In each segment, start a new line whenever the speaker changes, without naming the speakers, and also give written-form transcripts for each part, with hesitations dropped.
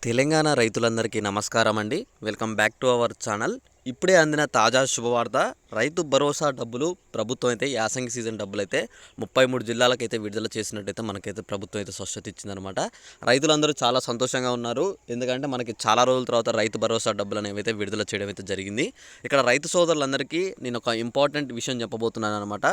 తెలంగాణ రైతులందరికీ నమస్కారం అండి. Welcome back to our channel. ఇప్పుడే అందిన తాజా శుభవార్త, రైతు భరోసా డబ్బులు ప్రభుత్వం అయితే యాసంగి సీజన్ డబ్బులు అయితే 33 జిల్లాలకైతే విడుదల చేసినట్టయితే మనకైతే ప్రభుత్వం అయితే స్పష్టత ఇచ్చిందనమాట. రైతులందరూ చాలా సంతోషంగా ఉన్నారు. ఎందుకంటే మనకి చాలా రోజుల తర్వాత రైతు భరోసా డబ్బులు అనేవి అయితే విడుదల చేయడం అయితే జరిగింది. ఇక్కడ రైతు సోదరులందరికీ నేను ఒక ఇంపార్టెంట్ విషయం చెప్పబోతున్నాను అనమాట.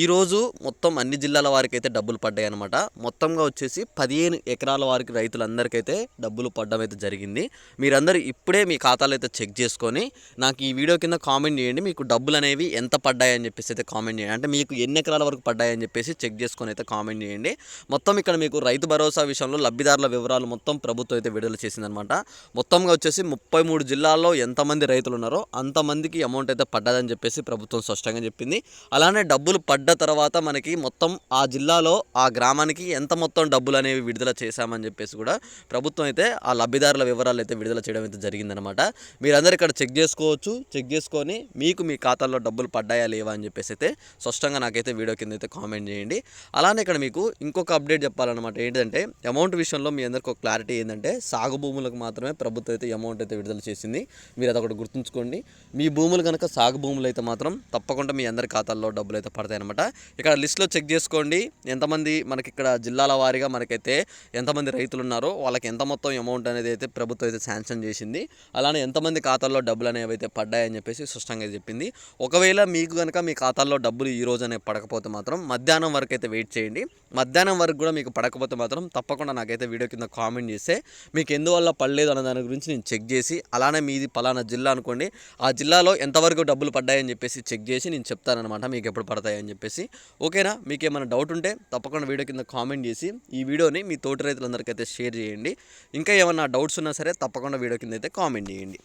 ఈరోజు మొత్తం అన్ని జిల్లాల వారికి అయితే డబ్బులు పడ్డాయి అనమాట. మొత్తంగా వచ్చేసి 15 ఎకరాల వారికి రైతులందరికైతే డబ్బులు పడడం అయితే జరిగింది. మీరందరూ ఇప్పుడే మీ ఖాతాలు అయితే చెక్ చేసుకొని నాకు ఈ వీడియో కింద కామెంట్ చేయండి. మీకు డబ్బులు అనేవి ఎంత పడ్డాయని చెప్పేసి అయితే కామెంట్ చేయండి. అంటే మీకు ఎన్ని ఎకరాల వరకు పడ్డాయని చెప్పేసి చెక్ చేసుకొని అయితే కామెంట్ చేయండి. మొత్తం ఇక్కడ మీకు రైతు భరోసా విషయంలో లబ్ధిదారుల వివరాలు మొత్తం ప్రభుత్వం అయితే విడుదల చేసిందనమాట. మొత్తంగా వచ్చేసి 33 జిల్లాల్లో ఎంతమంది రైతులు ఉన్నారో అంతమందికి అమౌంట్ అయితే పడ్డదని చెప్పేసి ప్రభుత్వం స్పష్టంగా చెప్పింది. అలానే డబ్బులు పడ్డ తర్వాత మనకి మొత్తం ఆ జిల్లాలో ఆ గ్రామానికి ఎంత మొత్తం డబ్బులు అనేవి విడుదల చేశామని చెప్పేసి కూడా ప్రభుత్వం అయితే ఆ లబ్ధిదారుల వివరాలు అయితే విడుదల చేయడం అయితే జరిగిందనమాట. మీరందరూ ఇక్కడ చెక్ చేసుకోవచ్చు. చెక్ చేసుకొని మీకు మీ ఖాతాల్లో డబ్బులు పడ్డాయా లేవా అని చెప్పేసి అయితే స్పష్టంగా నాకైతే వీడియో కింద అయితే కామెంట్ చేయండి. అలానే ఇక్కడ మీకు ఇంకొక అప్డేట్ చెప్పాలన్నమాట. ఏంటంటే అమౌంట్ విషయంలో మీ అందరికీ ఒక క్లారిటీ ఏంటంటే సాగు భూములకు మాత్రమే ప్రభుత్వం అయితే అమౌంట్ అయితే విడుదల చేసింది. మీరు అదొకటి గుర్తుంచుకోండి. మీ భూములు కనుక సాగు భూములు అయితే మాత్రం తప్పకుండా మీ అందరి ఖాతాల్లో డబ్బులు అయితే పడతాయి అనమాట. ఇక్కడ లిస్ట్లో చెక్ చేసుకోండి. ఎంతమంది మనకి ఇక్కడ జిల్లాల వారీగా మనకైతే ఎంతమంది రైతులు ఉన్నారో వాళ్ళకి ఎంత మొత్తం అమౌంట్ అనేది అయితే ప్రభుత్వం అయితే శాంక్షన్ చేసింది. అలానే ఎంతమంది ఖాతాల్లో డబ్బులు అనేవి అయితే పడ్డాయని చెప్పేసి స్పష్టంగా చెప్పింది. ఒకవేళ మీకు కనుక మీ ఖాతాల్లో డబ్బులు ఈ రోజు అనేవి పడకపోతే మాత్రం మధ్యాహ్నం వరకు అయితే వెయిట్ చేయండి. మధ్యాహ్నం వరకు కూడా మీకు పడకపోతే మాత్రం తప్పకుండా నాకైతే వీడియో కింద కామెంట్ చేస్తే మీకు ఎందువల్ల పడలేదు అన్న దాని గురించి నేను చెక్ చేసి, అలానే మీది పలానా జిల్లా అనుకోండి, ఆ జిల్లాలో ఎంతవరకు డబ్బులు పడ్డాయని చెప్పేసి చెక్ చేసి నేను చెప్తానమాట మీకు ఎప్పుడు పడతాయని చెప్పేసి. ఓకేనా? మీకు ఏమైనా డౌట్ ఉంటే తప్పకుండా వీడియో కింద కామెంట్ చేసి ఈ వీడియోని మీ తోటి రైతులందరికీ అయితే షేర్ చేయండి. ఇంకా ఏమైనా డౌట్స్ ఉన్నా సరే తప్పకుండా వీడియో కింద అయితే కామెంట్ చేయండి.